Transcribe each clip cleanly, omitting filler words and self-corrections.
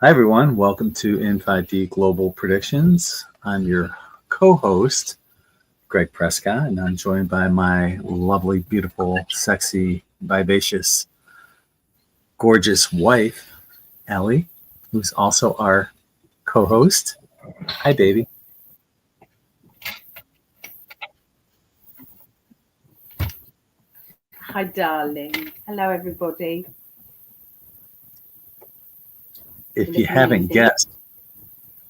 Hi, everyone. Welcome to In5d Global Predictions. I'm your co-host, Greg Prescott, and I'm joined by my lovely, beautiful, sexy, vivacious, gorgeous wife, Ali, who's also our co-host. Hi, baby. Hi, darling. Hello, everybody. If you haven't guessed,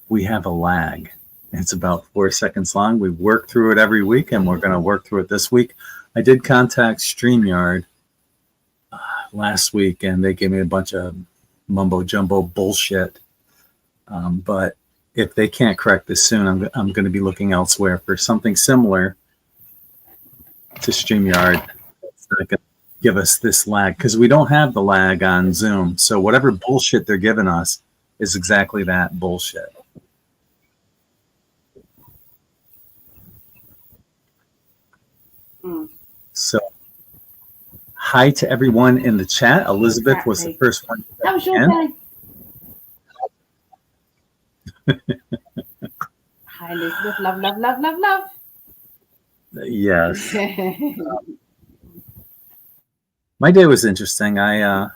we have a lag. It's about 4 seconds long. We work through it every week, and we're going to work through it this week. I did contact StreamYard last week, and they gave me a bunch of mumbo-jumbo bullshit. But if they can't correct this soon, I'm going to be looking elsewhere for something similar to StreamYard. It's not going to give us this lag, because we don't have the lag on Zoom. So whatever bullshit they're giving us is exactly that bullshit. So hi to everyone in the chat. Elizabeth was the first one. How was your day? Hi, Elizabeth. Love, love, love, love, love. Yes. My day was interesting. I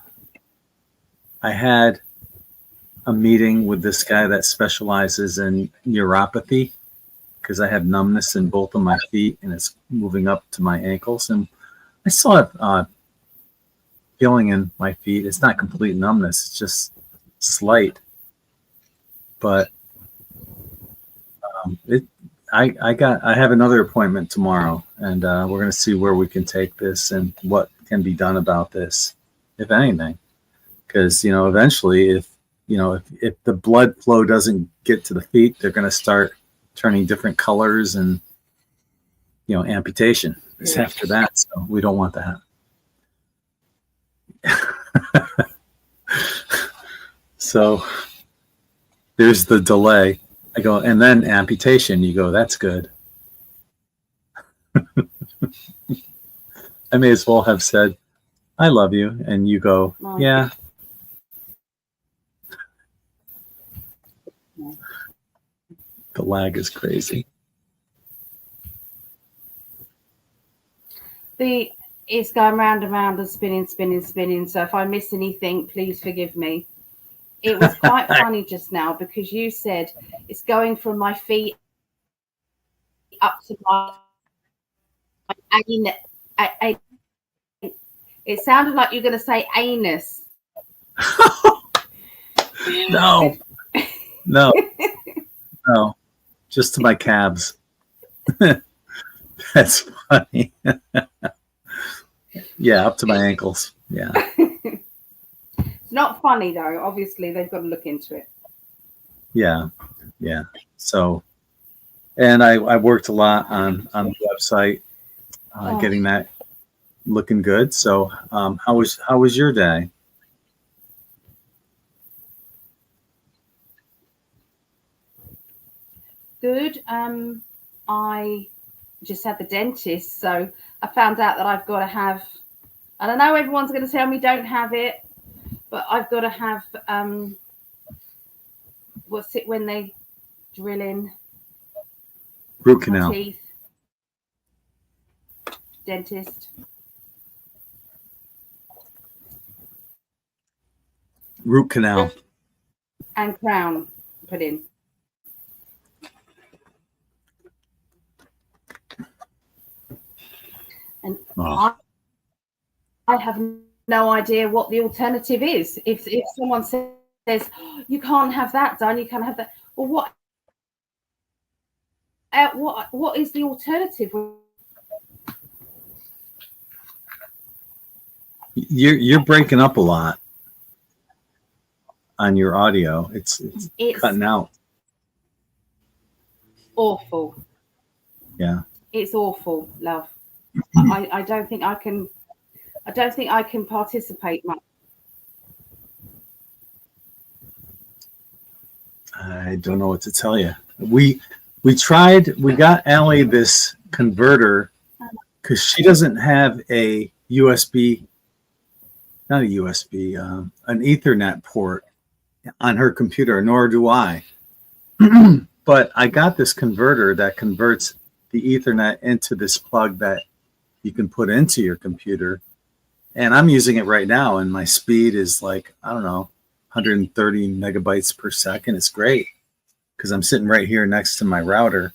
had a meeting with this guy that specializes in neuropathy, because I have numbness in both of my feet and it's moving up to my ankles. And I still have feeling in my feet. It's not complete numbness. It's just slight. But I have another appointment tomorrow, and we're going to see where we can take this and what can be done about this, if anything. Because, eventually, if the blood flow doesn't get to the feet, they're going to start turning different colors, and amputation is after that. So we don't want that. So there's the delay. I go, and then amputation. You go, that's good. I may as well have said, I love you. And you go, yeah. The lag is crazy. It's going round and round and spinning, spinning, spinning. So if I miss anything, please forgive me. It was quite funny just now, because you said it's going from my feet up to my anus. It sounded like you're going to say anus. No. Just to my calves. That's funny. Yeah, up to my ankles. Yeah. It's not funny, though. Obviously, they've got to look into it. Yeah. So, and I worked a lot on the website, getting that looking good. So, how was your day? Good. I just had the dentist, so I found out that I've got to have, and I know everyone's going to tell me don't have it, but I've got to have, what's it when they drill in? Root canal. Teeth. Dentist. Root canal. And crown put in. And I have no idea what the alternative is. If someone says, you can't have that done, you can't have that. Well, what is the alternative? You're breaking up a lot on your audio. It's cutting out. Awful. Yeah. It's awful, love. I don't think I can participate much. I don't know what to tell you. We got Ali this converter, because she doesn't have a USB, not a USB, an Ethernet port on her computer, nor do I. But I got this converter that converts the Ethernet into this plug that you can put into your computer. And I'm using it right now, and my speed is like, I don't know, 130 megabytes per second. It's great because I'm sitting right here next to my router.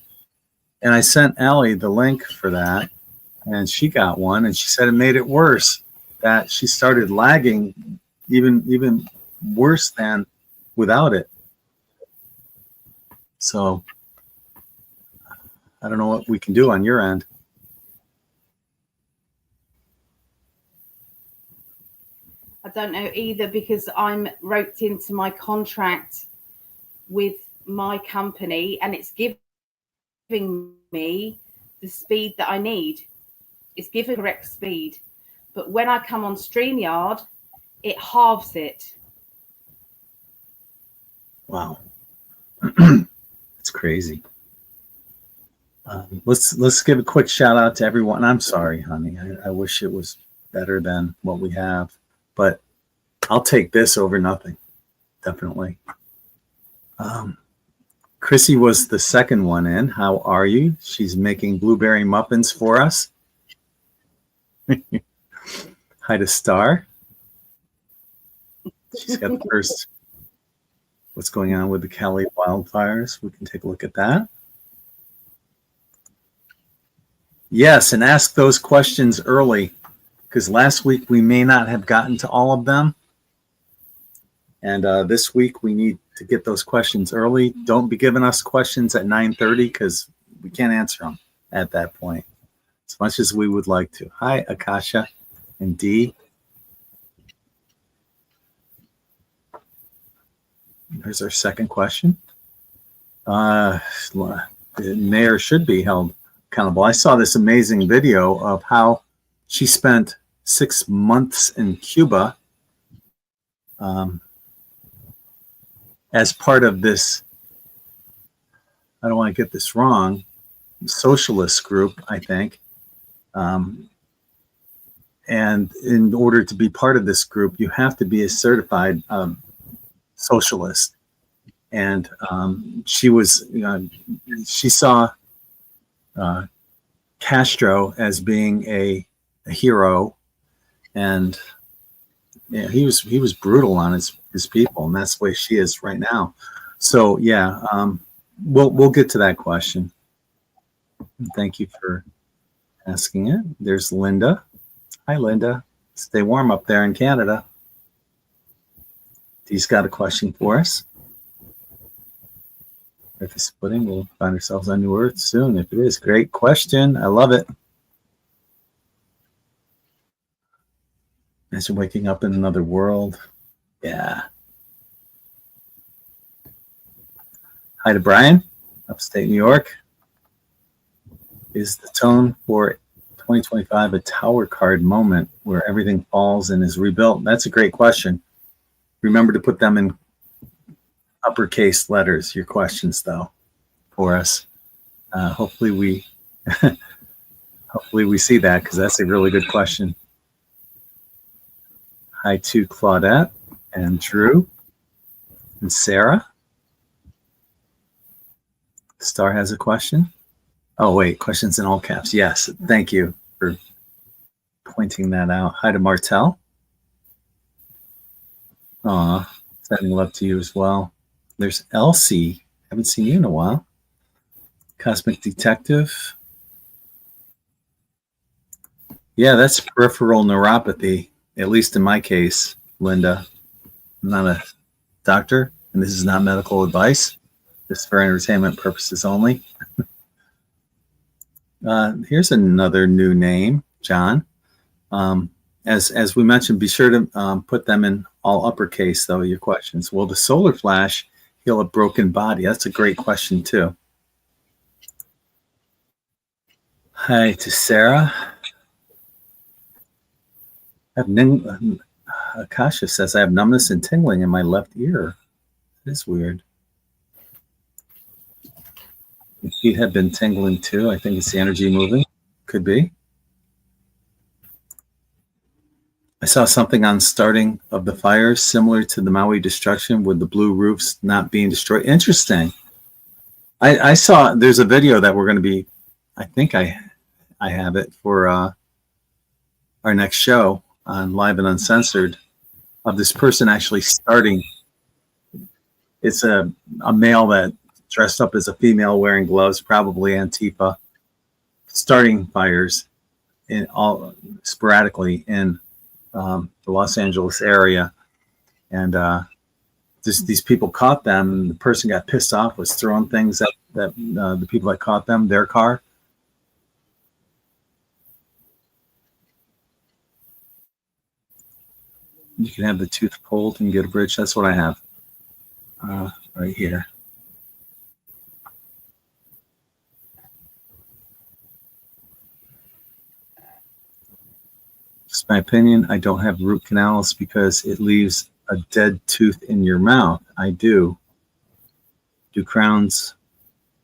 And I sent Ali the link for that, and she got one, and she said it made it worse, that she started lagging even worse than without it. So I don't know what we can do on your end. I don't know either, because I'm roped into my contract with my company, and it's giving me the speed that I need. It's giving correct speed. But when I come on StreamYard, it halves it. Wow. It's crazy. Let's give a quick shout out to everyone. I'm sorry, honey. I wish it was better than what we have, but I'll take this over nothing. Definitely. Chrissy was the second one in. How are you? She's making blueberry muffins for us. Hi to Star. She's got the first. What's going on with the Cali wildfires? We can take a look at that. Yes, and ask those questions early, because last week we may not have gotten to all of them. And this week we need to get those questions early. Don't be giving us questions at 9:30, because we can't answer them at that point, as much as we would like to. Hi, Akasha and Dee. There's our second question. The mayor should be held accountable. I saw this amazing video of how she spent 6 months in Cuba as part of this, I don't want to get this wrong, socialist group, I think. And in order to be part of this group, you have to be a certified socialist. And she was, she saw Castro as being a hero, and yeah, he was brutal on his people, and that's the way she is right now. So yeah, we'll get to that question. Thank you for asking it. There's Linda. Hi, Linda. Stay warm up there in Canada. Dee's got a question for us. If it's splitting, we'll find ourselves on New Earth soon. If it is, great question. I love it. Imagine waking up in another world. Yeah. Hi to Brian, upstate New York. Is the tone for 2025 a tower card moment where everything falls and is rebuilt? That's a great question. Remember to put them in uppercase letters, your questions, though, for us. Hopefully we see that, because that's a really good question. Hi to Claudette and Drew and Sarah. Star has a question. Oh, wait, questions in all caps. Yes, thank you for pointing that out. Hi to Martel. Aw, sending love to you as well. There's Elsie. Haven't seen you in a while. Cosmic Detective. Yeah, that's peripheral neuropathy, at least in my case, Linda. I'm not a doctor, and this is not medical advice. Just for entertainment purposes only. Here's another new name, John. As we mentioned, be sure to put them in all uppercase, though, your questions. Will the solar flash heal a broken body? That's a great question, too. Hi to Sarah. Akasha says, I have numbness and tingling in my left ear. It is weird. My feet have been tingling, too. I think it's the energy moving. Could be. I saw something on starting of the fires similar to the Maui destruction with the blue roofs not being destroyed. Interesting. I saw there's a video that we're going to be, I think I have it for our next show on Live and Uncensored of this person actually starting. It's a male that dressed up as a female wearing gloves, probably Antifa, starting fires in all sporadically in the Los Angeles area. And these people caught them, and the person got pissed off, was throwing things at the people that caught them, their car. You can have the tooth pulled and get a bridge. That's what I have right here. Just my opinion, I don't have root canals because it leaves a dead tooth in your mouth. I do crowns.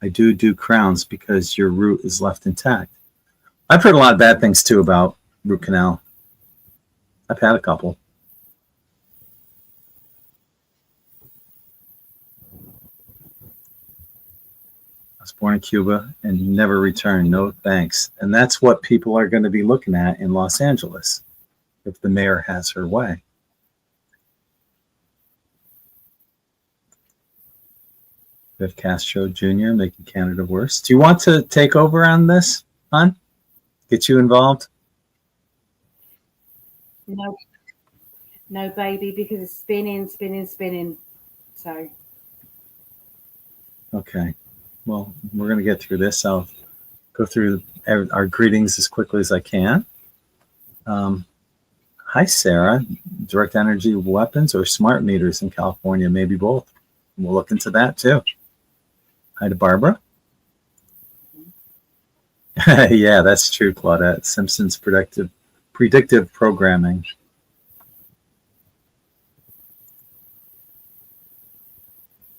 I do crowns because your root is left intact. I've heard a lot of bad things too about root canal. I've had a couple. I was born in Cuba and never returned. No thanks. And that's what people are going to be looking at in Los Angeles if the mayor has her way. Viv Castro Jr. making Canada worse. Do you want to take over on this, hon? Get you involved? No, baby, because it's spinning. So. Okay. Well, we're going to get through this. I'll go through our greetings as quickly as I can. Hi, Sarah. Direct energy weapons or smart meters in California? Maybe both. We'll look into that too. Hi to Barbara. Yeah, that's true, Claudette. Simpson's predictive programming.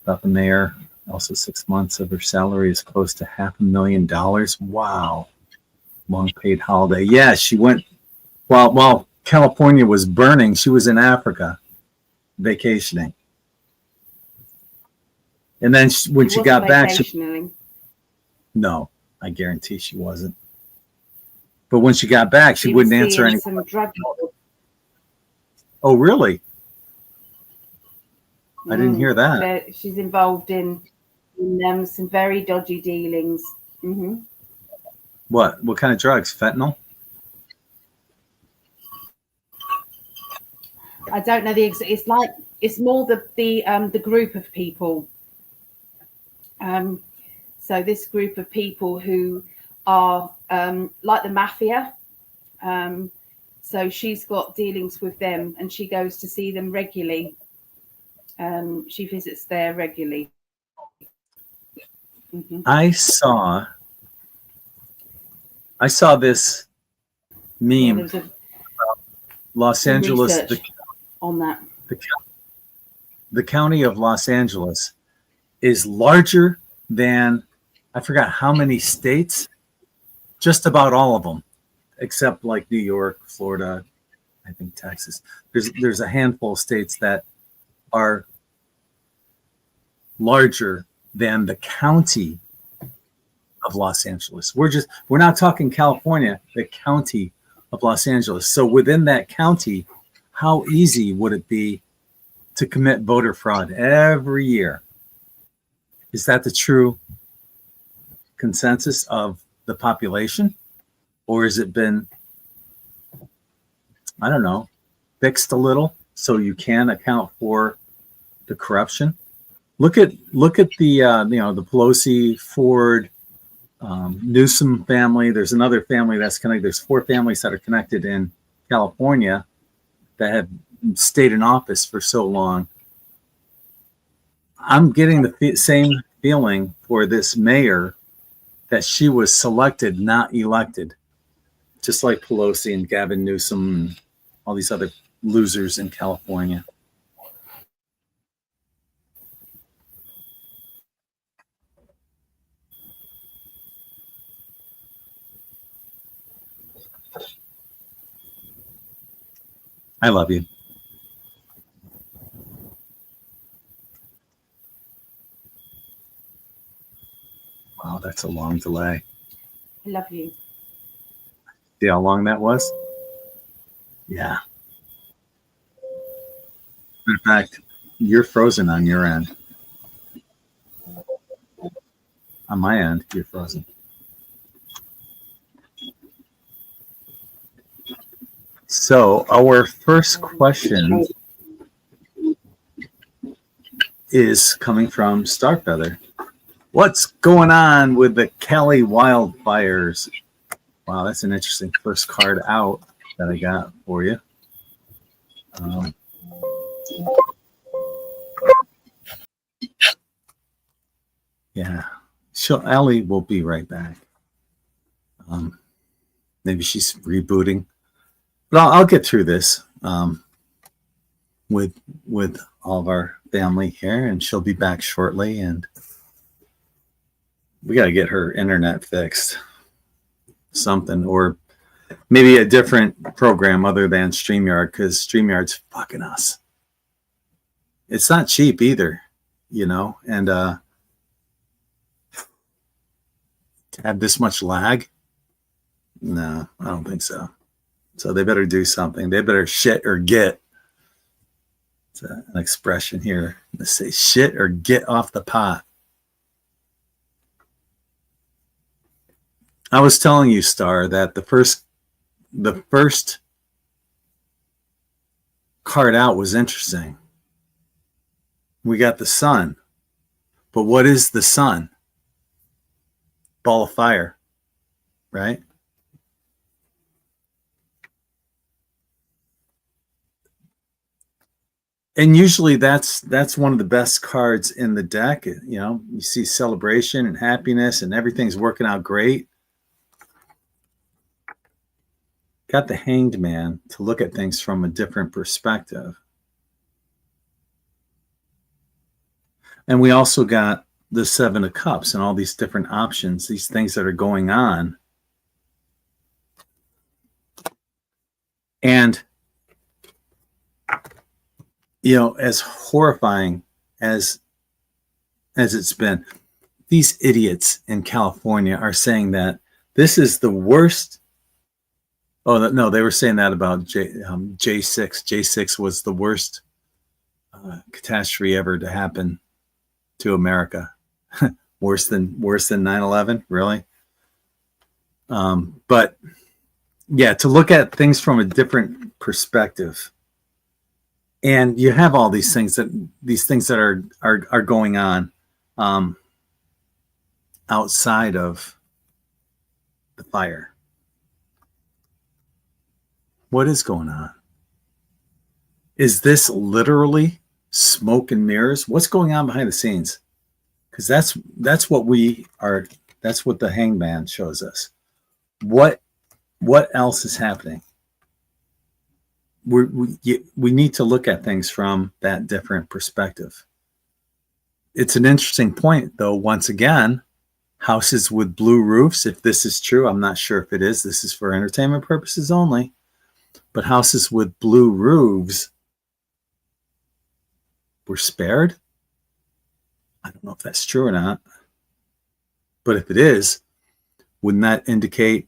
About the mayor. Also, 6 months of her salary is close to $500,000. Wow. Long paid holiday. Yeah, she went while California was burning. She was in Africa vacationing. And then when she got back, no, I guarantee she wasn't. But when she got back, she wouldn't answer any. Oh, really? I didn't hear that. She's involved in some very dodgy dealings. Mm-hmm. What kind of drugs? Fentanyl? I don't know it's more the group of people. So this group of people who are like the mafia. So she's got dealings with them, and she goes to see them regularly. She visits there regularly. Mm-hmm. I saw this meme. Yeah, Los Angeles on that. The county of Los Angeles is larger than, I forgot how many states, just about all of them, except like New York, Florida, I think Texas. There's a handful of states that are larger than the county of Los Angeles. We're not talking California, the county of Los Angeles. So within that county, how easy would it be to commit voter fraud every year? Is that the true consensus of the population? Or has it been, I don't know, fixed a little so you can account for the corruption? Look at the the Pelosi, Ford, Newsom family. There's another family that's connected. There's 4 families that are connected in California that have stayed in office for so long. I'm getting the same feeling for this mayor that she was selected, not elected, just like Pelosi and Gavin Newsom and all these other losers in California. I love you. Wow, that's a long delay. I love you. See how long that was? Yeah. In fact, you're frozen on your end. On my end, you're frozen. So our first question is coming from Starfeather. What's going on with the Cali wildfires? Wow, that's an interesting first card out that I got for you. Yeah, Ali will be right back. Maybe she's rebooting, but I'll get through this with all of our family here, and she'll be back shortly. And we got to get her internet fixed, something, or maybe a different program other than StreamYard, because StreamYard's fucking us. It's not cheap either, you know, and to have this much lag, no, I don't think so. So they better do something. They better shit or get. It's an expression here. Let's say shit or get off the pot. I was telling you, Star, that the first card out was interesting. We got the sun. But what is the sun? Ball of fire, right? And usually that's one of the best cards in the deck. You know, you see celebration and happiness and everything's working out great. Got the Hanged Man to look at things from a different perspective. And we also got the Seven of Cups and all these different options, these things that are going on. And, you know, as horrifying as it's been, these idiots in California are saying that this is the worst. Oh, no, they were saying that about J6. J6 was the worst catastrophe ever to happen to America. worse than 9/11, really. But yeah, to look at things from a different perspective, and you have all these things that are going on outside of the fire. What is going on? Is this literally smoke and mirrors? What's going on behind the scenes? Because that's what we are. That's what the Hangman shows us. What else is happening? We need to look at things from that different perspective. It's an interesting point, though. Once again, houses with blue roofs. If this is true, I'm not sure if it is. This is for entertainment purposes only. But houses with blue roofs were spared. I don't know if that's true or not. But if it is, wouldn't that indicate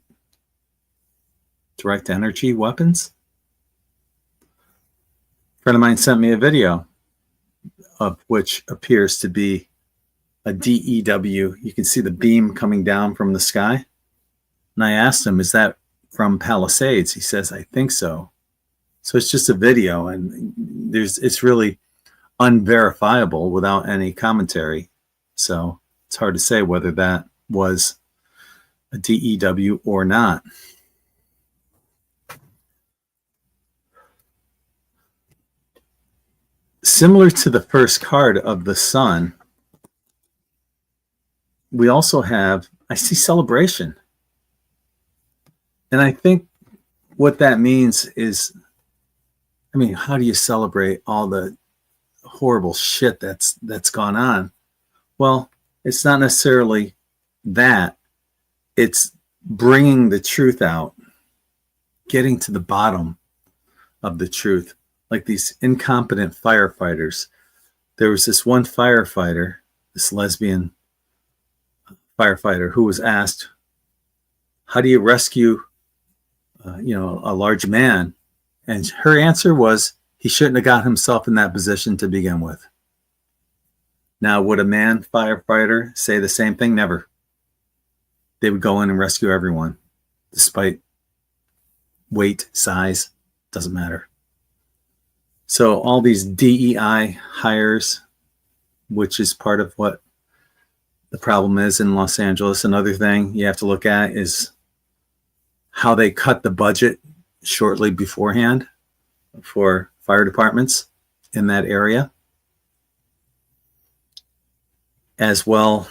direct energy weapons? A friend of mine sent me a video of which appears to be a DEW. You can see the beam coming down from the sky. And I asked him, is that from Palisades? He says, I think so. So it's just a video, and it's really unverifiable without any commentary. So it's hard to say whether that was a DEW or not. Similar to the first card of the sun, we also have, I see celebration. And I think what that means is, I mean, how do you celebrate all the horrible shit that's gone on? Well, it's not necessarily that. It's bringing the truth out, getting to the bottom of the truth, like these incompetent firefighters. There was this one firefighter, this lesbian firefighter, who was asked, how do you rescue, a large man? And her answer was, he shouldn't have got himself in that position to begin with. Now, would a man firefighter say the same thing? Never. They would go in and rescue everyone, despite weight, size, doesn't matter. So all these DEI hires, which is part of what the problem is in Los Angeles. Another thing you have to look at is how they cut the budget shortly beforehand for fire departments in that area, as well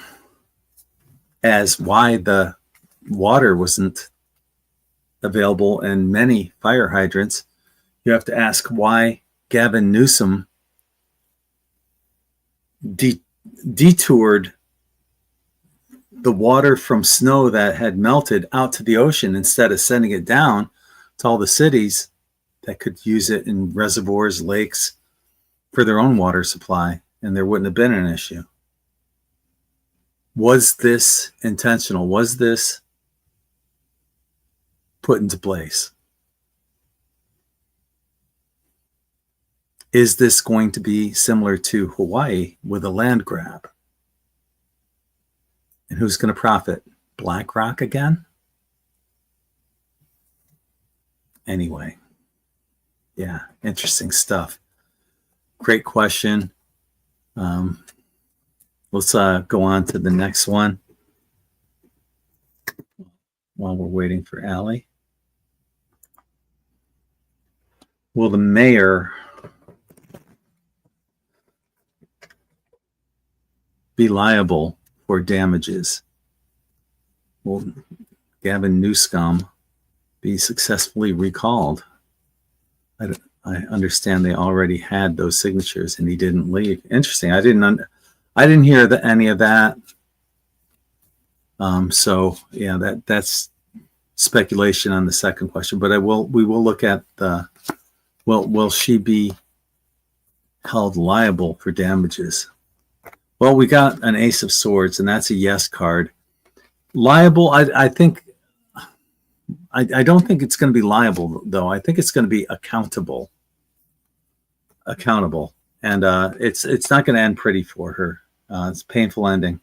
as why the water wasn't available in many fire hydrants. You have to ask why Gavin Newsom detoured the water from snow that had melted out to the ocean instead of sending it down to all the cities that could use it in reservoirs, lakes for their own water supply, and there wouldn't have been an issue. Was this intentional? Was this put into place? Is this going to be similar to Hawaii with a land grab? And who's going to profit? BlackRock again? Anyway, yeah, interesting stuff. Great question. Let's go on to the next one while we're waiting for Ali. Will the mayor be liable for damages? Will Gavin Newsom be successfully recalled? I understand they already had those signatures and he didn't leave. Interesting. I didn't hear any of that. So yeah, that's speculation on the second question. But we will look at the will she be held liable for damages? Well, we got an Ace of Swords, and that's a yes card. Liable, I think. I don't think it's going to be liable, though. I think it's going to be accountable. And it's not going to end pretty for her. It's a painful ending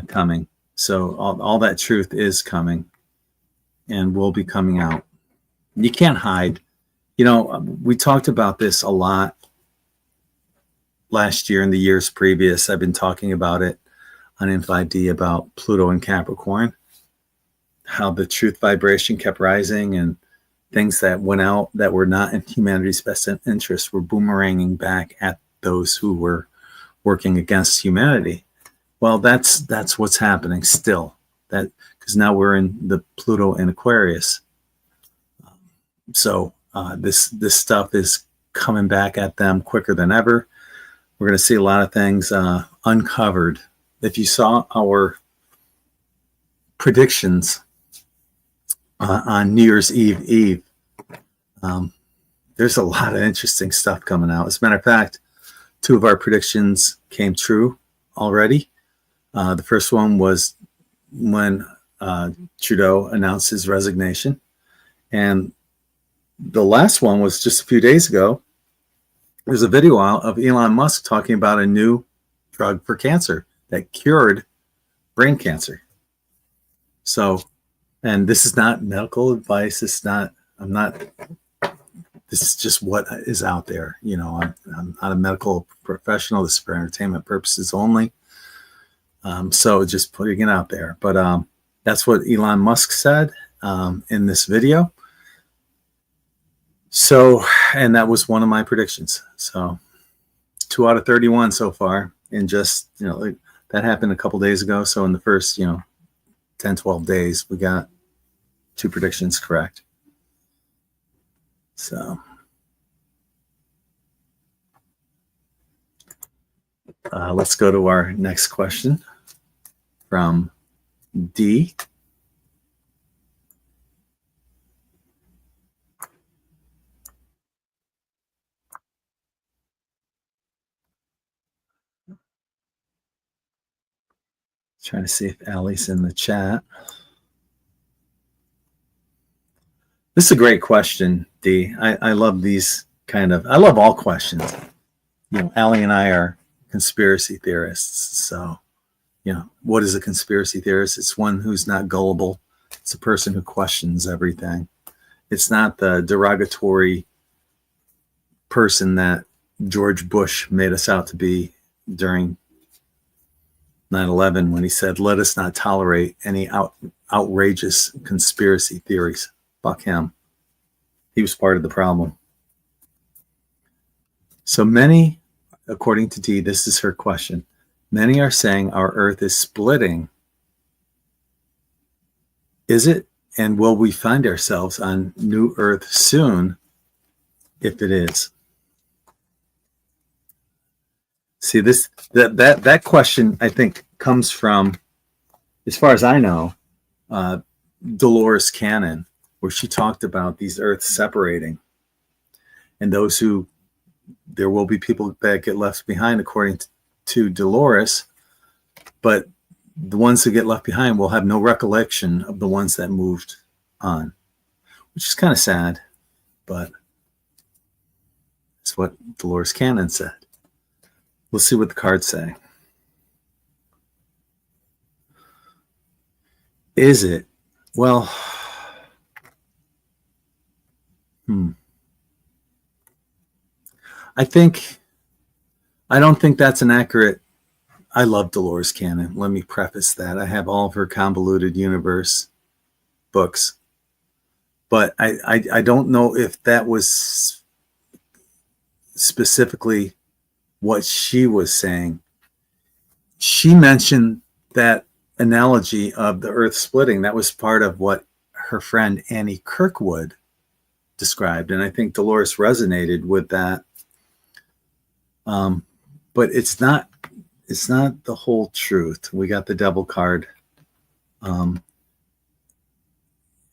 coming. So all that truth is coming and will be coming out. You can't hide. We talked about this a lot last year and the years previous. I've been talking about it on In5d about Pluto and Capricorn, how the truth vibration kept rising and things that went out that were not in humanity's best interest were boomeranging back at those who were working against humanity. Well, that's what's happening still. That because now we're in the Pluto in Aquarius. So this stuff is coming back at them quicker than ever. We're going to see a lot of things uncovered. If you saw our predictions on New Year's Eve, there's a lot of interesting stuff coming out. As a matter of fact, 2 of our predictions came true already. The first one was when Trudeau announced his resignation. And the last one was just a few days ago. There's a video out of Elon Musk talking about a new drug for cancer that cured brain cancer. So, and this is not medical advice. This is just what is out there. I'm not a medical professional. This is for entertainment purposes only. So just putting it out there. But that's what Elon Musk said in this video. So, and that was one of my predictions. So 2 out of 31 so far. And just, that happened a couple days ago. So in the first, 10, 12 days, we got 2 predictions correct. So let's go to our next question from D. Trying to see if Allie's in the chat. This is a great question, Dee. I love these I love all questions. You know, Allie and I are conspiracy theorists. So, you know, what is a conspiracy theorist? It's one who's not gullible. It's a person who questions everything. It's not the derogatory person that George Bush made us out to be during 9/11 when he said, let us not tolerate any outrageous conspiracy theories. Fuck him. He was part of the problem. So many, according to Dee, this is her question. Many are saying our Earth is splitting. Is it? And will we find ourselves on new Earth soon if it is? See, that question, I think, comes from, as far as I know, Dolores Cannon, where she talked about these Earths separating. And there will be people that get left behind, according to Dolores, but the ones who get left behind will have no recollection of the ones that moved on, which is kind of sad, but it's what Dolores Cannon said. We'll see what the cards say. Is it? Well, I don't think that's an accurate. I love Dolores Cannon. Let me preface that. I have all of her Convoluted Universe books, but I don't know if that was specifically what she was saying. She mentioned that analogy of the Earth splitting. That was part of what her friend Annie Kirkwood described, and I think Dolores resonated with that. But it's not the whole truth. We got the devil card. And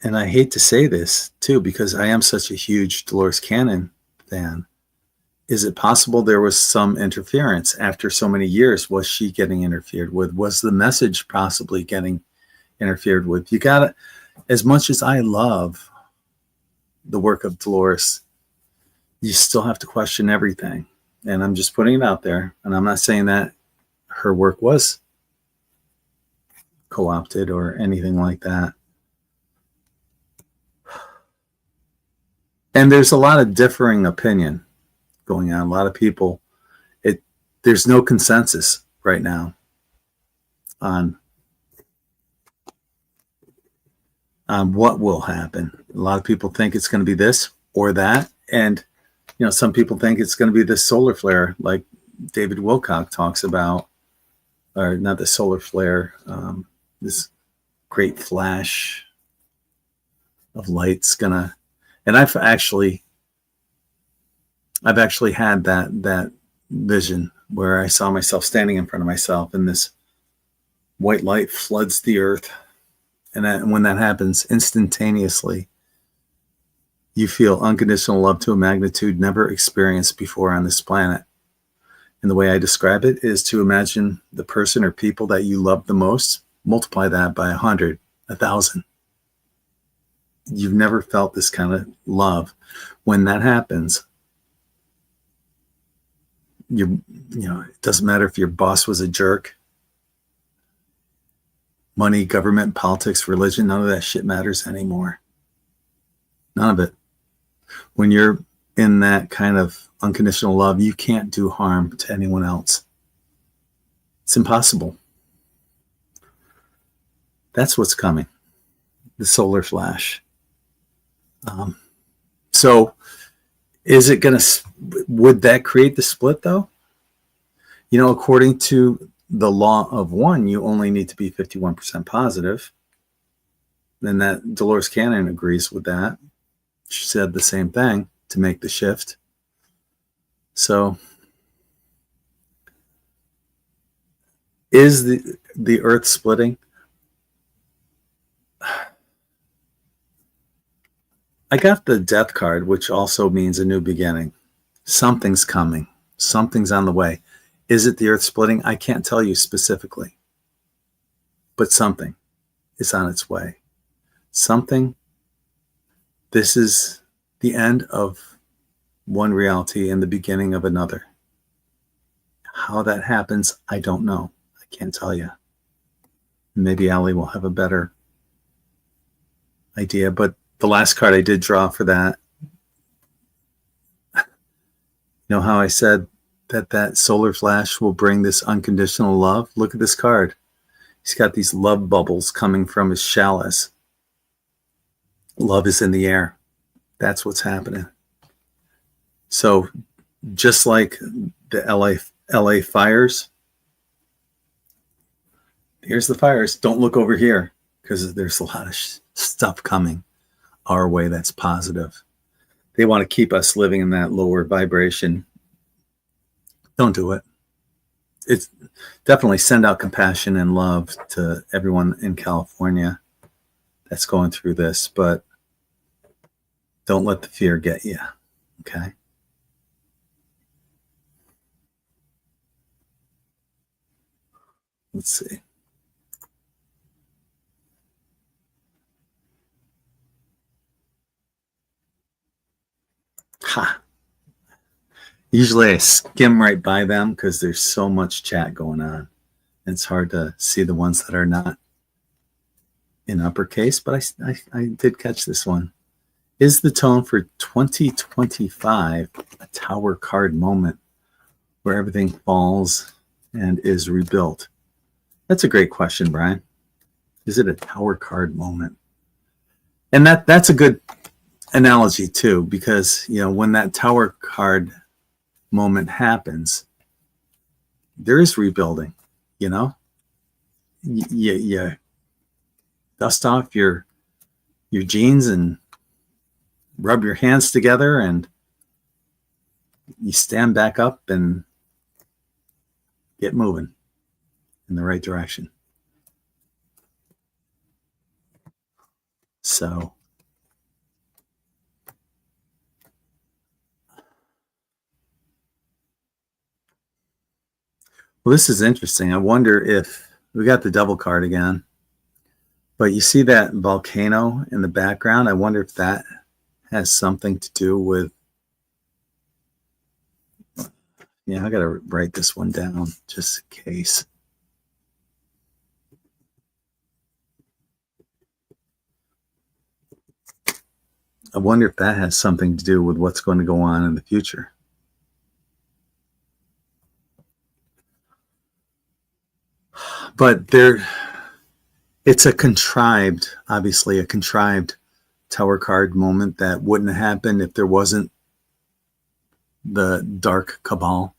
I hate to say this too, because I am such a huge Dolores Cannon fan. Is it possible there was some interference after so many years? Was she getting interfered with? Was the message possibly getting interfered with? You gotta, as much as I love the work of Dolores, you still have to question everything. And I'm just putting it out there. And I'm not saying that her work was co-opted or anything like that. And there's a lot of differing opinion going on. A lot of people, there's no consensus right now on what will happen. A lot of people think it's going to be this or that. And, you know, some people think it's going to be this solar flare, like David Wilcock talks about, or not the solar flare, this great flash of light's gonna, and I've actually had that vision where I saw myself standing in front of myself and this white light floods the earth. And when that happens, instantaneously, you feel unconditional love to a magnitude never experienced before on this planet. And the way I describe it is to imagine the person or people that you love the most, multiply that by 100, 1,000. You've never felt this kind of love. When that happens, you know, it doesn't matter if your boss was a jerk. Money, government, politics, religion, none of that shit matters anymore. None of it. When you're in that kind of unconditional love, you can't do harm to anyone else. It's impossible. That's what's coming. The solar flash. So is it going to, would that create the split though? You know, according to the law of one, you only need to be 51% positive. And that Dolores Cannon agrees with that. She said the same thing to make the shift. So is the earth splitting? I got the death card, which also means a new beginning. Something's coming. Something's on the way. Is it the earth splitting? I can't tell you specifically. but something is on its way. Something. This is the end of one reality and the beginning of another. How that happens, I don't know. I can't tell you. Maybe Ali will have a better idea, but the last card I did draw for that, you know how I said that solar flash will bring this unconditional love? Look at this card. He's got these love bubbles coming from his chalice. Love is in the air. That's what's happening. So just like the LA fires, here's the fires. Don't look over here because there's a lot of stuff coming our way that's positive. They want to keep us living in that lower vibration. Don't do it. It's definitely send out compassion and love to everyone in California that's going through this, but don't let the fear get you. Okay. Let's see. Ha. Usually I skim right by them because there's so much chat going on. It's hard to see the ones that are not in uppercase, but I did catch this one. Is the tone for 2025 a tower card moment where everything falls and is rebuilt? That's a great question, Brian. Is it a tower card moment? And that's a good analogy too, because you know when that tower card moment happens, there is rebuilding. You know, you dust off your jeans and rub your hands together, and you stand back up and get moving in the right direction. So well, this is interesting. I wonder if we got the devil card again, but you see that volcano in the background. I wonder if that has something to do with, yeah, I got to write this one down just in case. I wonder if that has something to do with what's going to go on in the future. But it's obviously a contrived tower card moment that wouldn't have happened if there wasn't the dark cabal,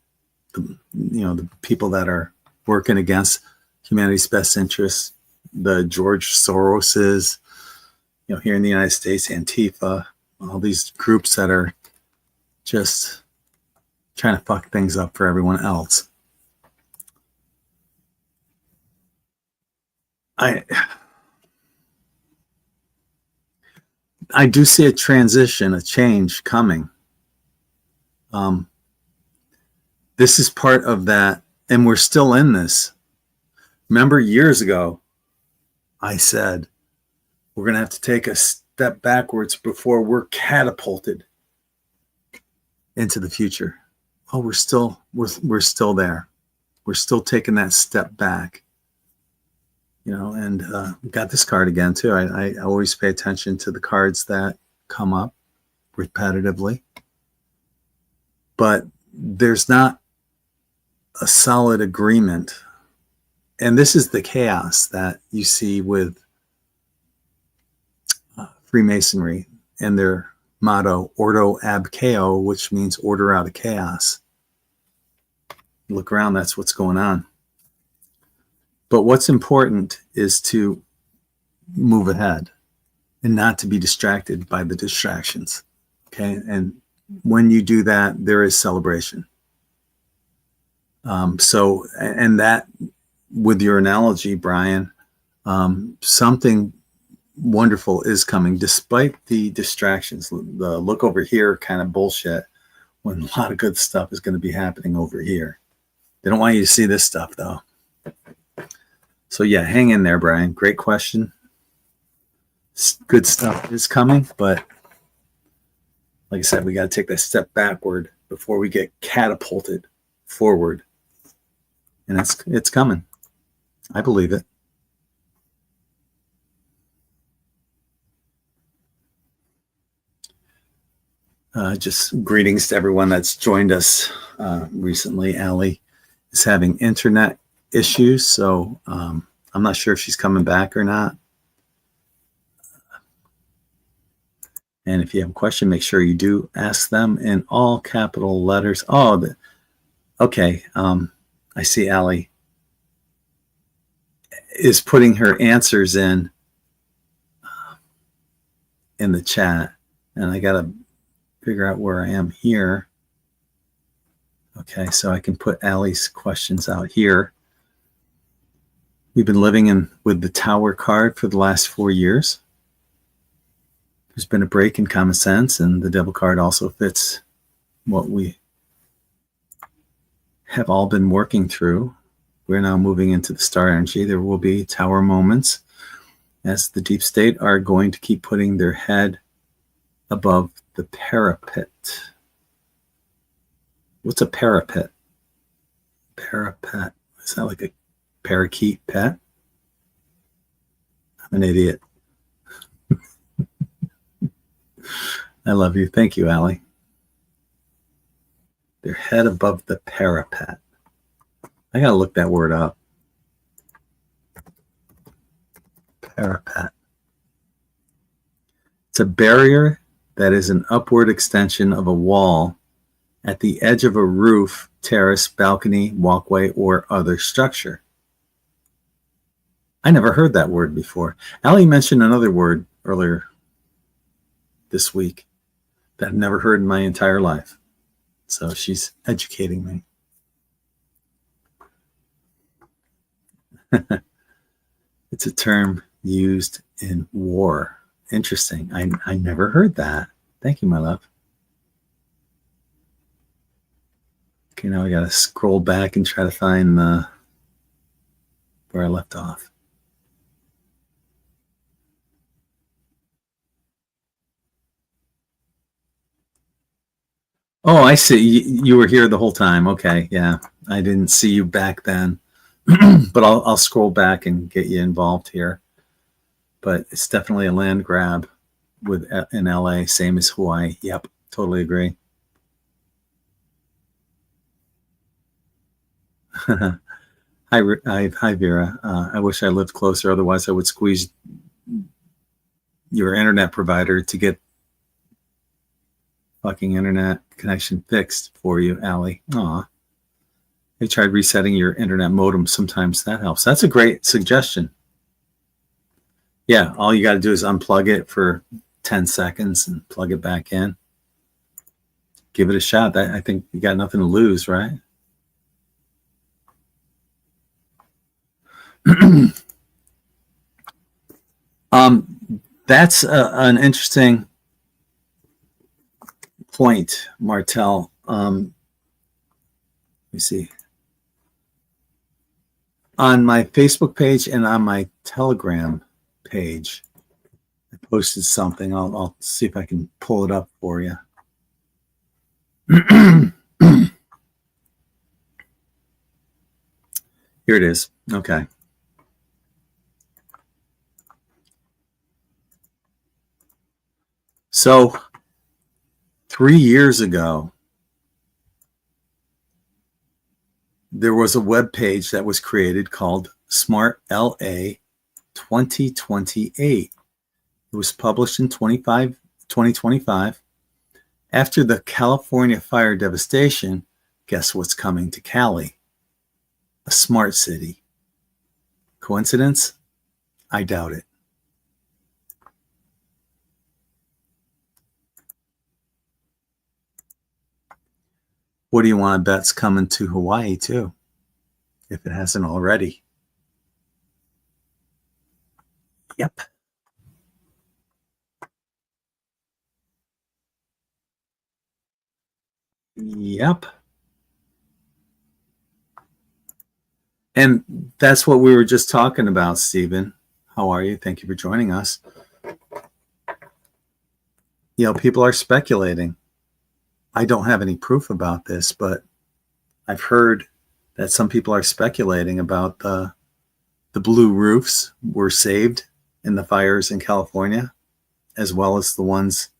the people that are working against humanity's best interests, the George Soroses, here in the United States, Antifa, all these groups that are just trying to fuck things up for everyone else. I do see a transition, a change coming. This is part of that, and we're still in this. Remember years ago, I said, we're going to have to take a step backwards before we're catapulted into the future. Oh, we're still there. We're still taking that step back. And we got this card again too. I always pay attention to the cards that come up repetitively, but there's not a solid agreement. And this is the chaos that you see with Freemasonry and their motto, Ordo ab Chao, which means order out of chaos. Look around, that's what's going on. But what's important is to move ahead and not to be distracted by the distractions. Okay. And when you do that, there is celebration. And that, with your analogy, Brian, something wonderful is coming despite the distractions, the look over here kind of bullshit, when a lot of good stuff is going to be happening over here. They don't want you to see this stuff though. So yeah, hang in there, Brian. Great question. Good stuff is coming, but like I said, we got to take that step backward before we get catapulted forward. And it's coming. I believe it. Just greetings to everyone that's joined us recently. Ali is having internet issues, so I'm not sure if she's coming back or not. And if you have a question, make sure you do ask them in all capital letters. Oh, okay. I see Ali is putting her answers in the chat, and I got to figure out where I am here. Okay, so I can put Ali's questions out here. We've been living with the Tower card for the last 4 years. There's been a break in common sense, and the Devil card also fits what we have all been working through. We're now moving into the star energy. There will be Tower moments as the deep state are going to keep putting their head above the parapet. What's a parapet? Parapet. Is that like a parakeet pet? I'm an idiot. I love you. Thank you, Ali. Their head above the parapet. I gotta look that word up. Parapet. It's a barrier that is an upward extension of a wall at the edge of a roof, terrace, balcony, walkway, or other structure. I never heard that word before. Ali mentioned another word earlier this week that I've never heard in my entire life. So she's educating me. It's a term used in war. Interesting. I never heard that. Thank you, my love. Okay, now I got to scroll back and try to find where I left off. Oh, I see. You were here the whole time. Okay, yeah. I didn't see you back then. But I'll scroll back and get you involved here. But it's definitely a land grab in LA, same as Hawaii. Yep, totally agree. Hi, Vera. I wish I lived closer. Otherwise, I would squeeze your internet provider to get fucking internet connection fixed for you, Ali. Aw. I tried resetting your internet modem. Sometimes that helps. That's a great suggestion. Yeah, all you got to do is unplug it for 10 seconds and plug it back in. Give it a shot. I think you got nothing to lose, right? That's an interesting point, Martel. Let me see. On my Facebook page and on my Telegram page, I posted something. I'll see if I can pull it up for you. Here it is. Okay. So 3 years ago, there was a web page that was created called Smart LA 2028. It was published in 2025. After the California fire devastation, guess what's coming to Cali? A smart city. Coincidence? I doubt it. What do you want to bet's coming to Hawaii too, if it hasn't already? Yep. Yep. And that's what we were just talking about, Stephen. How are you? Thank you for joining us. You know, people are speculating. I don't have any proof about this, but I've heard that some people are speculating about the blue roofs were saved in the fires in California, as well as the ones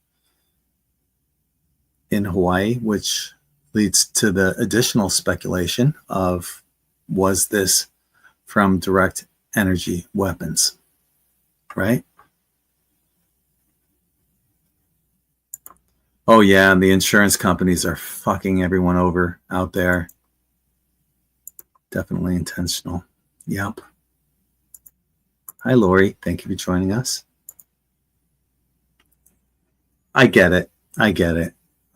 in Hawaii, which leads to the additional speculation of, was this from direct energy weapons, right? Oh yeah, and the insurance companies are fucking everyone over out there. Definitely intentional. Yep. Hi, Lori. Thank you for joining us. I get it. I get it.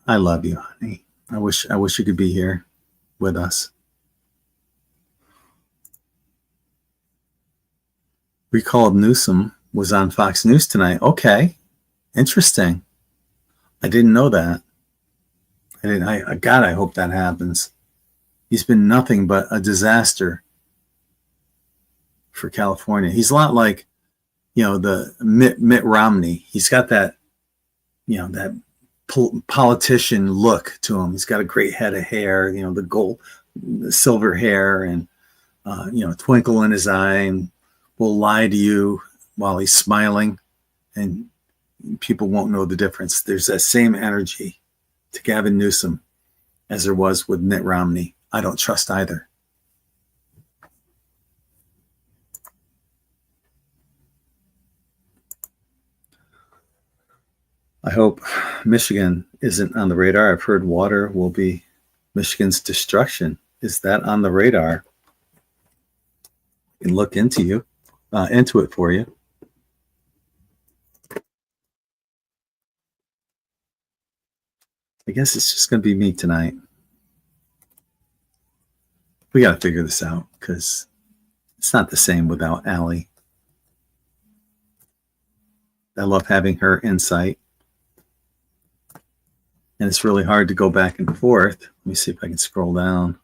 I love you, honey. I wish you could be here with us. We called Newsom was on Fox News tonight. Okay. Interesting. I didn't know that. God, I hope that happens. He's been nothing but a disaster for California. He's a lot like, you know, the Mitt Romney. He's got that, you know, that politician look to him. He's got a great head of hair, you know, the silver hair, and you know, twinkle in his eye, and will lie to you while he's smiling, and people won't know the difference. There's that same energy to Gavin Newsom as there was with Mitt Romney. I don't trust either. I hope Michigan isn't on the radar. I've heard water will be Michigan's destruction. Is that on the radar? I can look into it for you. I guess it's just going to be me tonight. We got to figure this out because it's not the same without Ali. I love having her insight. And it's really hard to go back and forth. Let me see if I can scroll down.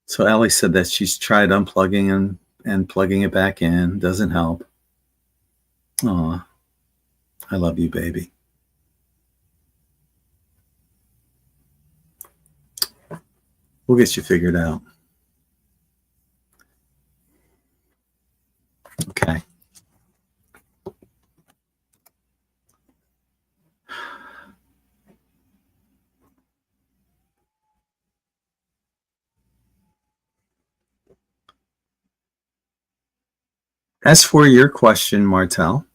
So Ali said that she's tried unplugging and plugging it back in. Doesn't help. Aw, I love you, baby. We'll get you figured out. Okay. As for your question, Martel,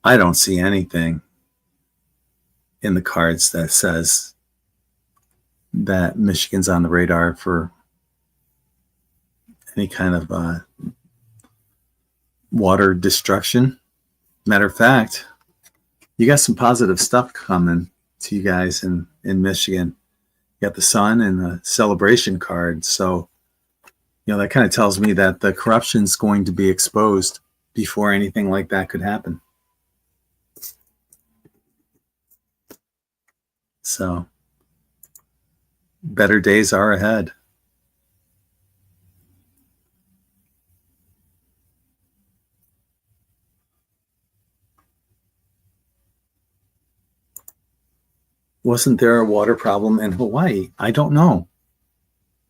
I don't see anything in the cards that says that Michigan's on the radar for any kind of water destruction. Matter of fact, you got some positive stuff coming to you guys in Michigan. You got the sun and the celebration card. So, you know, that kind of tells me that the corruption's going to be exposed before anything like that could happen. So, better days are ahead. Wasn't there a water problem in Hawaii? I don't know.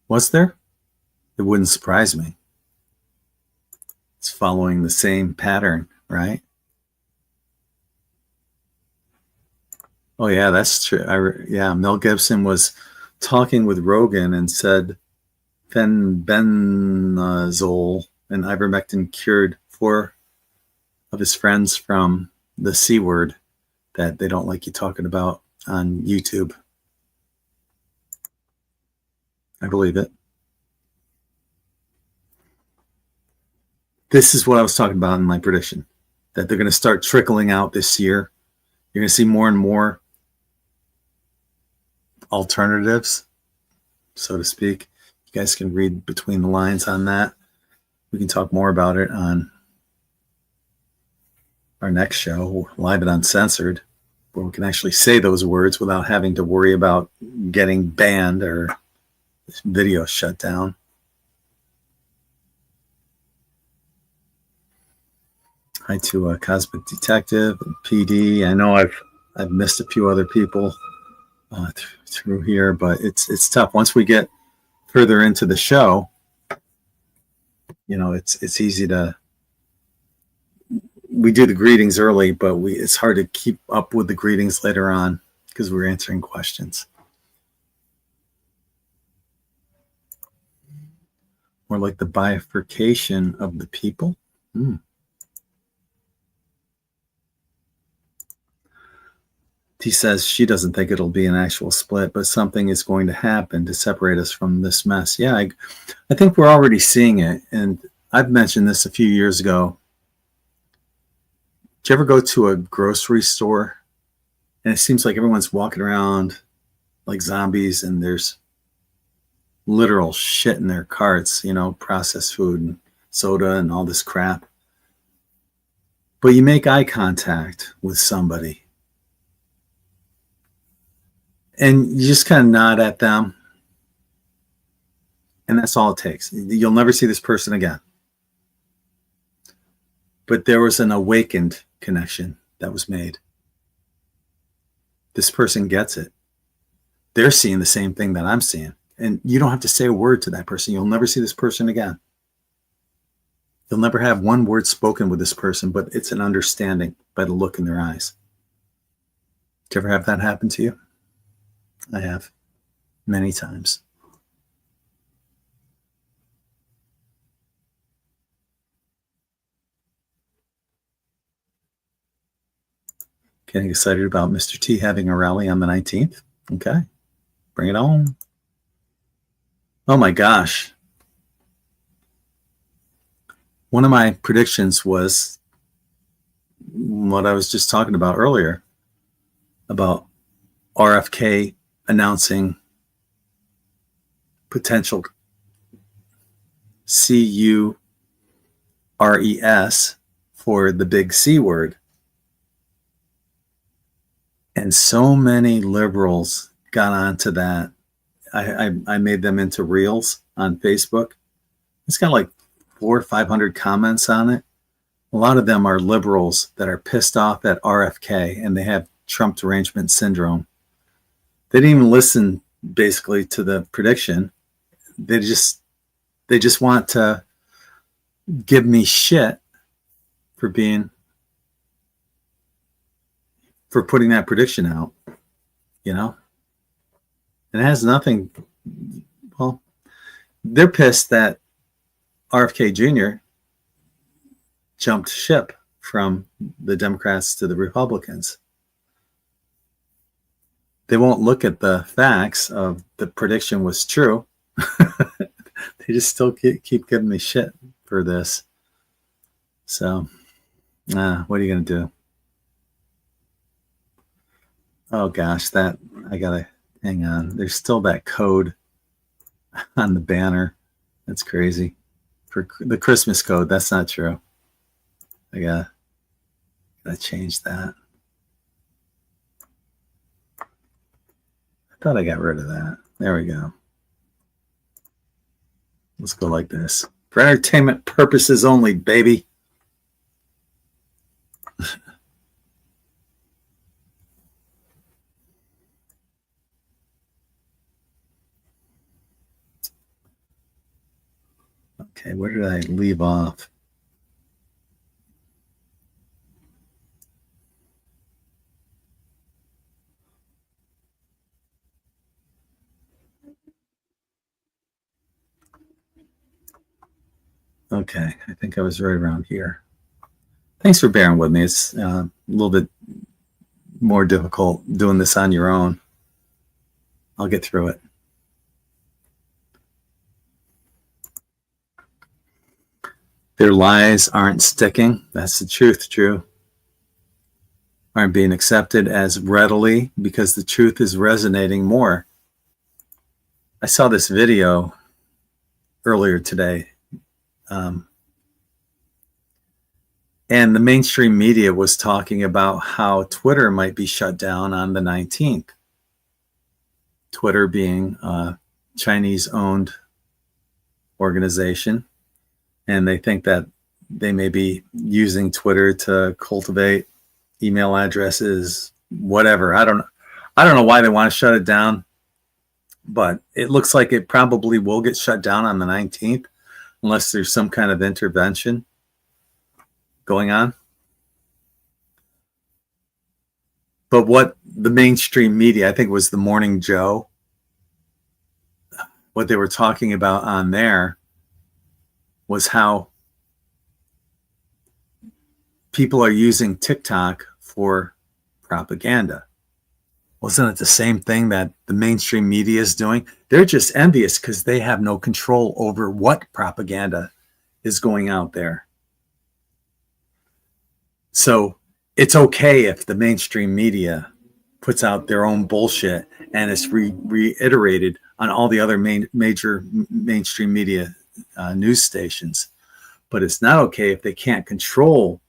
Was there? It wouldn't surprise me. It's following the same pattern, right? Oh yeah, that's true. Yeah, Mel Gibson was talking with Rogan and said fenbendazole and ivermectin cured 4 of his friends from the C word that they don't like you talking about on YouTube. I believe it. This is what I was talking about in my prediction, that they're going to start trickling out this year. You're going to see more and more alternatives, so to speak. You guys can read between the lines on that. We can talk more about it on our next show, Live and Uncensored, where we can actually say those words without having to worry about getting banned or video shut down. Hi to Cosmic Detective and PD. I know I've missed a few other people through here, but it's tough. Once we get further into the show, it's easy to. We do the greetings early, but it's hard to keep up with the greetings later on because we're answering questions. More like the bifurcation of the people. He says she doesn't think it'll be an actual split, but something is going to happen to separate us from this mess. Yeah, I think we're already seeing it. And I've mentioned this a few years ago. Did you ever go to a grocery store and it seems like everyone's walking around like zombies and there's literal shit in their carts, processed food and soda and all this crap. But you make eye contact with somebody and you just kind of nod at them. And that's all it takes. You'll never see this person again. But there was an awakened connection that was made. This person gets it. They're seeing the same thing that I'm seeing. And you don't have to say a word to that person. You'll never see this person again. You'll never have one word spoken with this person, but it's an understanding by the look in their eyes. Did you ever have that happen to you? I have. Many times. Getting excited about Mr. T having a rally on the 19th. Okay. Bring it on. Oh my gosh. One of my predictions was what I was just talking about earlier about RFK announcing potential CURES for the big C word. And so many liberals got onto that. I made them into reels on Facebook. It's got like 400 or 500 comments on it. A lot of them are liberals that are pissed off at RFK and they have Trump derangement syndrome. They didn't even listen basically to the prediction. They just want to give me shit for putting that prediction out, And it has nothing. Well, they're pissed that RFK Jr. jumped ship from the Democrats to the Republicans. They won't look at the facts of the prediction was true. They just still keep giving me shit for this. So, what are you going to do? Oh gosh, I gotta hang on. There's still that code on the banner. That's crazy. For the Christmas code, that's not true. I gotta change that. I thought I got rid of that. There we go. Let's go like this. For entertainment purposes only, baby. Okay, where did I leave off? Okay, I think I was right around here. Thanks for bearing with me. It's a little bit more difficult doing this on your own. I'll get through it. Their lies aren't sticking. That's the truth, Drew. Aren't being accepted as readily because the truth is resonating more. I saw this video earlier today. And the mainstream media was talking about how Twitter might be shut down on the 19th. Twitter being a Chinese-owned organization. And they think that they may be using Twitter to cultivate email addresses, whatever. I don't know why they want to shut it down, but it looks like it probably will get shut down on the 19th unless there's some kind of intervention going on. But what the mainstream media, I think it was the Morning Joe, what they were talking about on there was how people are using TikTok for propaganda. Wasn't it the same thing that the mainstream media is doing? They're just envious because they have no control over what propaganda is going out there. So it's okay if the mainstream media puts out their own bullshit and it's reiterated on all the other major mainstream media news stations. But it's not okay if they can't control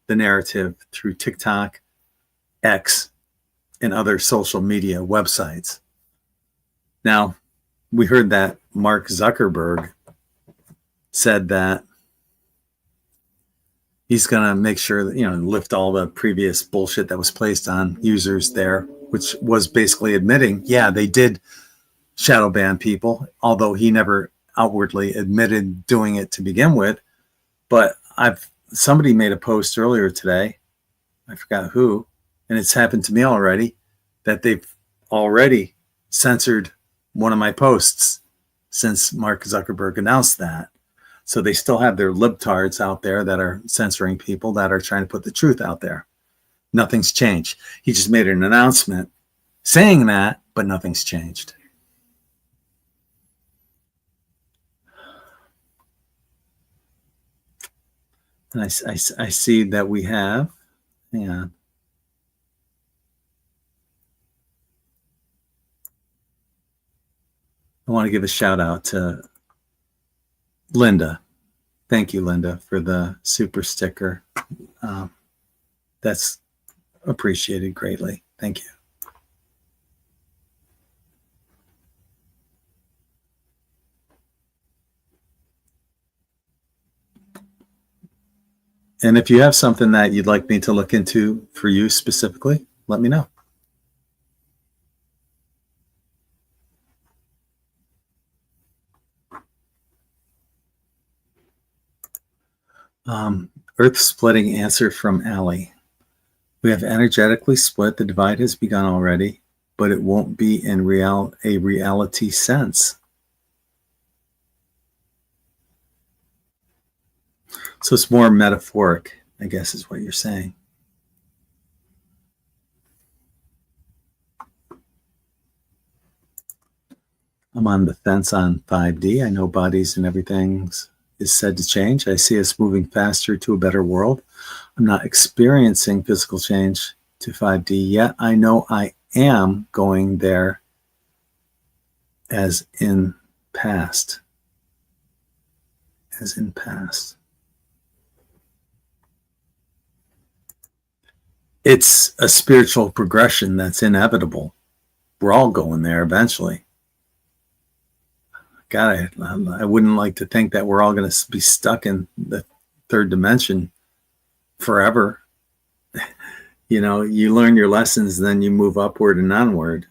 the narrative through TikTok, X, and other social media websites. Now, we heard that Mark Zuckerberg said that he's going to make sure that, lift all the previous bullshit that was placed on users there, which was basically admitting, yeah, they did shadow ban people, although he never outwardly admitted doing it to begin with. But somebody made a post earlier today, I forgot who, and it's happened to me already, that they've already censored one of my posts since Mark Zuckerberg announced that. So they still have their libtards out there that are censoring people that are trying to put the truth out there. Nothing's changed. He just made an announcement saying that, but nothing's changed. And I see that we have, hang on. I want to give a shout out to Linda. Thank you, Linda, for the super sticker. That's appreciated greatly. Thank you. And if you have something that you'd like me to look into for you specifically, let me know. Earth splitting answer from Ali. We have energetically split. The divide has begun already, but it won't be in a reality sense. So it's more metaphoric, I guess is what you're saying. I'm on the fence on 5D. I know bodies and everything is said to change. I see us moving faster to a better world. I'm not experiencing physical change to 5D yet. I know I am going there as in past. As in past. It's a spiritual progression that's inevitable. We're all going there eventually. God, I wouldn't like to think that we're all going to be stuck in the third dimension forever. You learn your lessons, then you move upward and onward.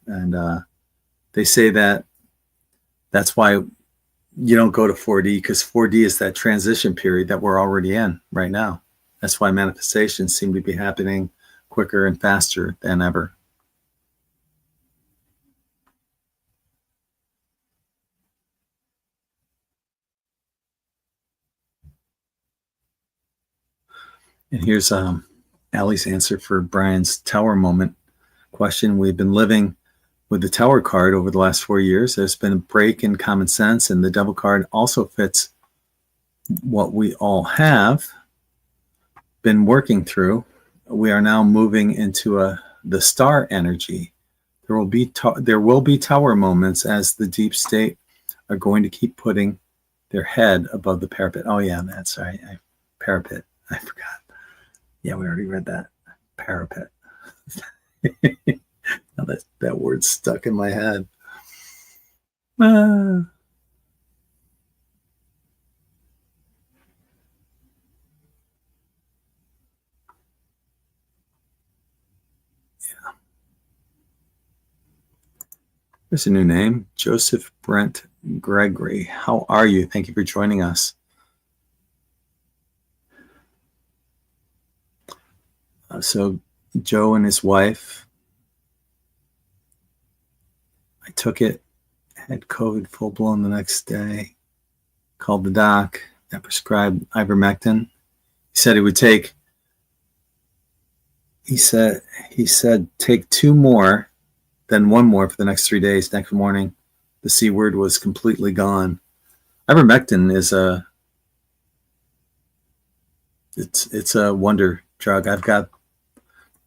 And they say that that's why you don't go to 4D, because 4D is that transition period that we're already in right now. That's why manifestations seem to be happening quicker and faster than ever. And here's Allie's answer for Brian's tower moment question. We've been living with the tower card over the last 4 years. There's been a break in common sense, and the devil card also fits what we all have been working through. We are now moving into the star energy. There will be tower moments as the deep state are going to keep putting their head above the parapet. Oh yeah, that's right. Parapet. I forgot. Yeah, we already read that. Parapet. Now that word's stuck in my head. Yeah. There's a new name, Joseph Brent Gregory. How are you? Thank you for joining us. So Joe and his wife, I took it, had COVID full blown the next day, called the doc, that prescribed ivermectin. He said he said take 2 more, then 1 more for the next 3 days. Next morning, the C word was completely gone. Ivermectin is it's a wonder drug.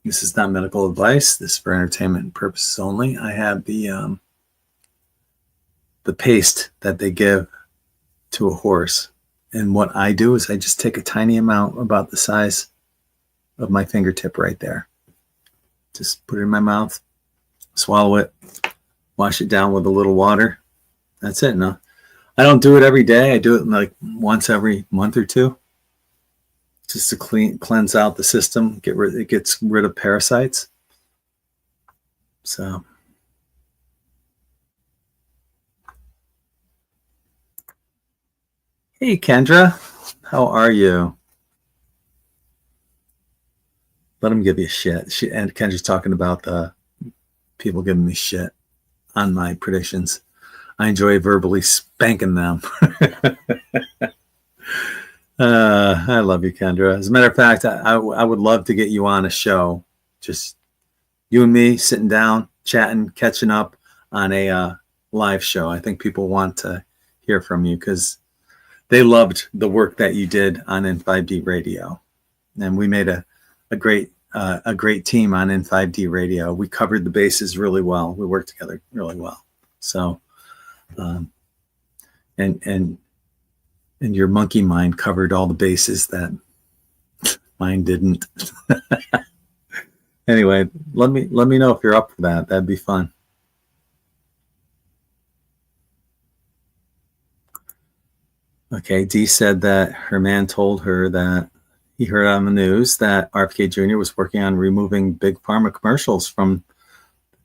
This is not medical advice. This is for entertainment purposes only. I have the paste that they give to a horse. And what I do is I just take a tiny amount, about the size of my fingertip right there. Just put it in my mouth, swallow it, wash it down with a little water. That's it. No, I don't do it every day. I do it like once every month or 2. Just to cleanse out the system, it gets rid of parasites. So, hey Kendra, how are you? Let them give you shit. And Kendra's talking about the people giving me shit on my predictions. I enjoy verbally spanking them. I love you, Kendra. As a matter of fact, I would love to get you on a show. Just you and me sitting down, chatting, catching up on a live show. I think people want to hear from you because they loved the work that you did on In5d radio. And we made a great team on In5d radio. We covered the bases really well. We worked together really well. So, and your monkey mind covered all the bases that mine didn't. Anyway, let me know if you're up for that. That'd be fun. Okay, Dee said that her man told her that he heard on the news that RFK Jr. was working on removing big pharma commercials from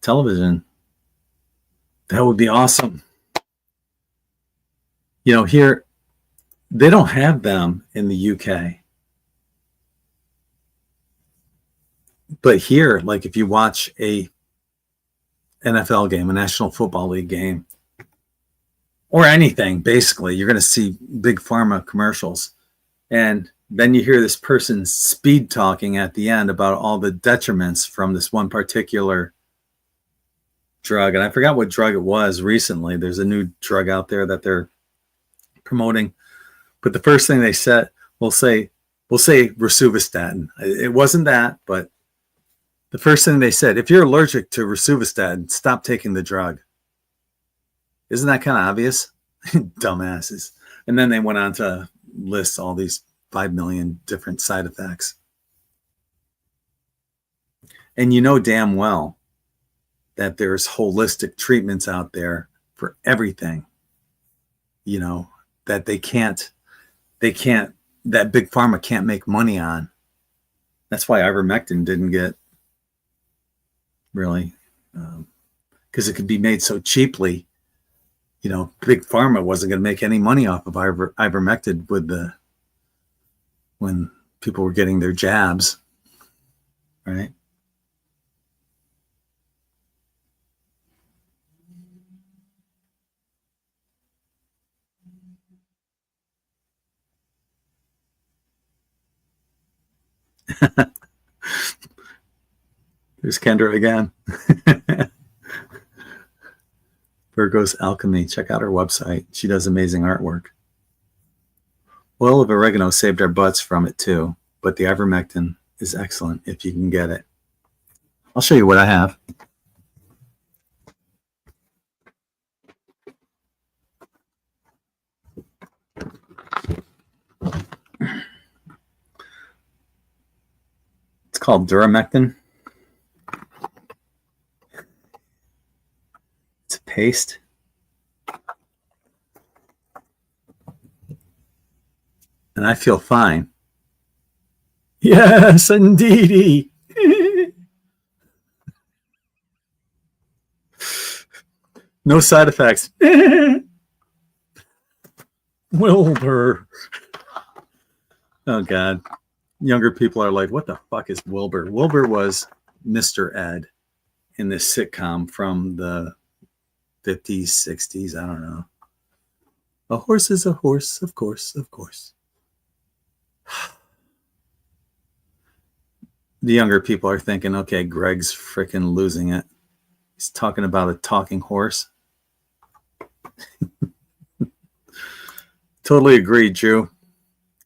television. That would be awesome. You know, here, they don't have them in the UK. But here, like if you watch a NFL game, a National Football League game, or anything, basically, you're going to see big pharma commercials. And then you hear this person speed talking at the end about all the detriments from this one particular drug. And I forgot what drug it was recently. There's a new drug out there that they're promoting. But the first thing they said, we'll say rosuvastatin. It wasn't that, but the first thing they said, if you're allergic to rosuvastatin, stop taking the drug. Isn't that kind of obvious? Dumbasses. And then they went on to list all these 5 million different side effects. And you know damn well that there's holistic treatments out there for everything, you know, that that big pharma can't make money on. That's why ivermectin didn't get really, because it could be made so cheaply. You know, big pharma wasn't going to make any money off of ivermectin when people were getting their jabs, right? There's Kendra again. Virgo's Alchemy. Check out her website. She does amazing artwork. Oil of oregano saved our butts from it too, but the ivermectin is excellent if you can get it. I'll show you what I have. called Duramectin. It's a paste. And I feel fine. Yes, indeedy. No side effects. Wilbur. Oh, God. Younger people are like, what the fuck is Wilbur? Wilbur was Mr. Ed in this sitcom from the 50s, 60s. I don't know. A horse is a horse, of course, of course. The younger people are thinking, okay, Greg's freaking losing it. He's talking about a talking horse. Totally agree, Drew.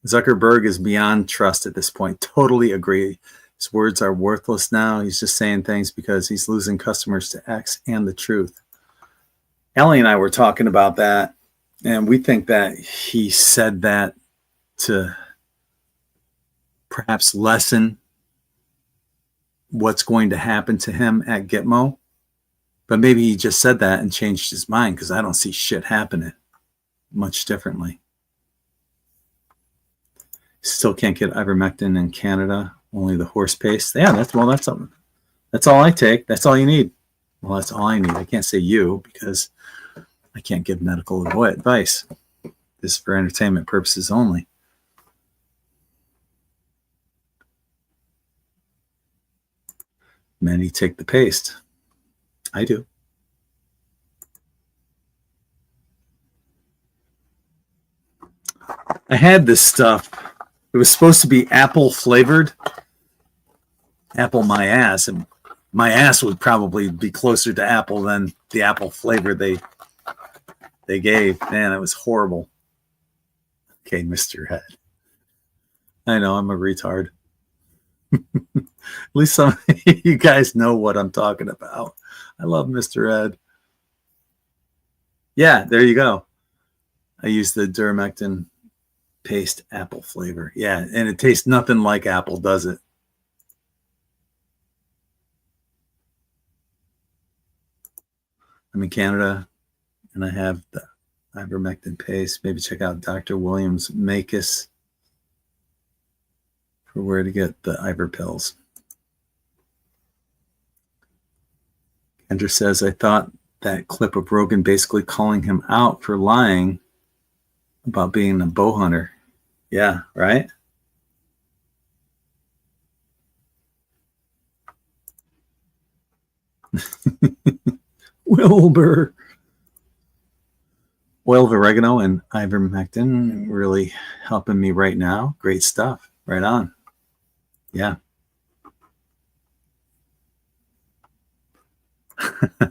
Zuckerberg is beyond trust at this point. Totally agree. His words are worthless now. He's just saying things because he's losing customers to X and the truth. Ali and I were talking about that, and we think that he said that to perhaps lessen what's going to happen to him at Gitmo. But maybe he just said that and changed his mind, because I don't see shit happening much differently. Still can't get ivermectin in Canada, only the horse paste. Yeah, that's all I take. That's all you need. Well, that's all I need. I can't say you, because I can't give medical advice. This is for entertainment purposes only. Many take the paste. I do. I had this stuff. It was supposed to be apple flavored. Apple my ass. And my ass would probably be closer to apple than the apple flavor they gave. Man, it was horrible. Okay, Mr. Head. I know, I'm a retard. At least some of you guys know what I'm talking about. I love Mr. Ed. Yeah, there you go. I use the Duramectin paste apple flavor. Yeah, and it tastes nothing like apple, does it? I'm in Canada, and I have the ivermectin paste. Maybe check out Dr. Williams Makis for where to get the Iver pills. Kendra says, I thought that clip of Rogan basically calling him out for lying about being a bow hunter. Yeah, right? Wilbur. Oil of oregano and ivermectin really helping me right now. Great stuff. Right on. Yeah.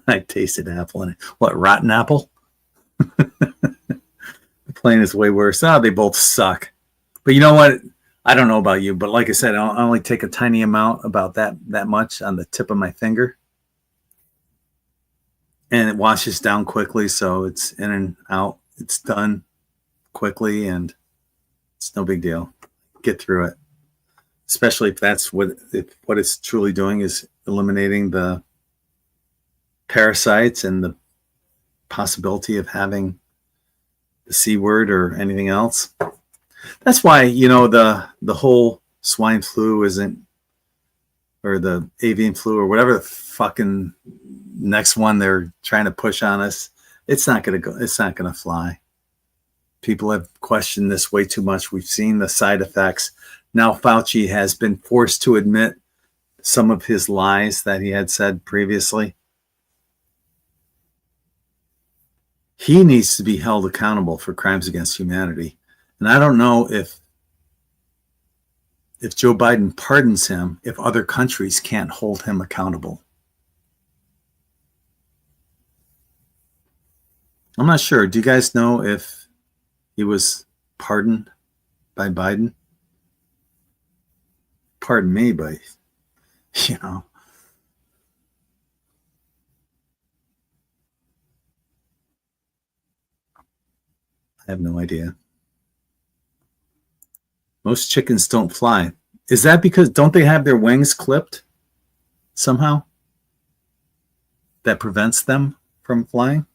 I tasted apple in it. What, rotten apple? The plain is way worse. They both suck. But you know what? I don't know about you, but like I said, I only take a tiny amount, about that much on the tip of my finger. And it washes down quickly, so it's in and out. It's done quickly, and it's no big deal. Get through it. Especially if that's what it's truly doing is eliminating the parasites and the possibility of having the C word or anything else. That's why, the whole swine flu isn't, or the avian flu or whatever the fucking next one they're trying to push on us. It's not going to go. It's not going to fly. People have questioned this way too much. We've seen the side effects. Now Fauci has been forced to admit some of his lies that he had said previously. He needs to be held accountable for crimes against humanity. And I don't know if Joe Biden pardons him, if other countries can't hold him accountable. I'm not sure. Do you guys know if he was pardoned by Biden? Pardon me, but, I have no idea. Most chickens don't fly. Is that because don't they have their wings clipped somehow that prevents them from flying?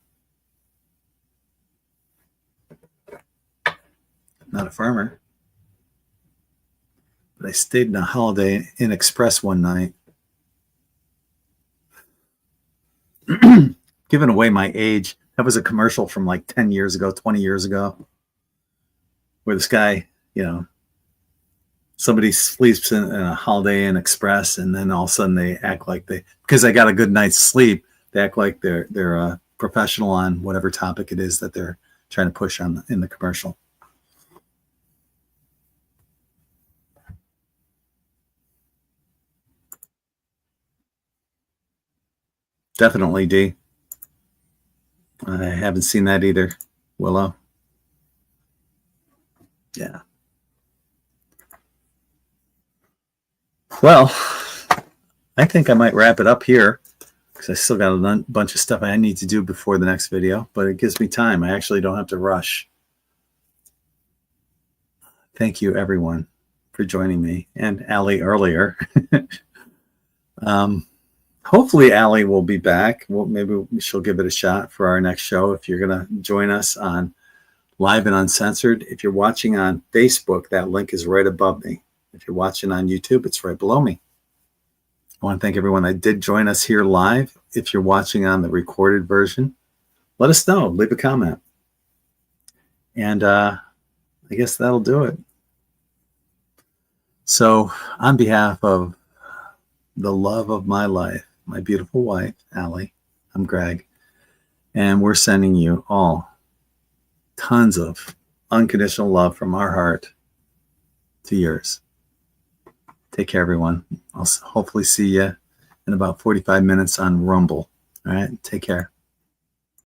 Not a farmer. But I stayed in a Holiday Inn Express one night. Giving away my age. That was a commercial from like 10 years ago, 20 years ago, where this guy, you know, somebody sleeps in a Holiday Inn Express, and then all of a sudden they act like because they got a good night's sleep, they act like they're a professional on whatever topic it is that they're trying to push on in the commercial. Definitely, D. I haven't seen that either, Willow. Yeah. Well, I think I might wrap it up here because I still got a bunch of stuff I need to do before the next video, but it gives me time. I actually don't have to rush. Thank you, everyone, for joining me, and Ali earlier. Hopefully Ali will be back. Well, maybe she'll give it a shot for our next show. If you're going to join us on Live and Uncensored, if you're watching on Facebook, that link is right above me. If you're watching on YouTube, it's right below me. I want to thank everyone that did join us here live. If you're watching on the recorded version, let us know. Leave a comment. And I guess that'll do it. So on behalf of the love of my life, my beautiful wife, Ali, I'm Gregg, and we're sending you all tons of unconditional love from our heart to yours. Take care, everyone. I'll hopefully see you in about 45 minutes on Rumble. All right, take care.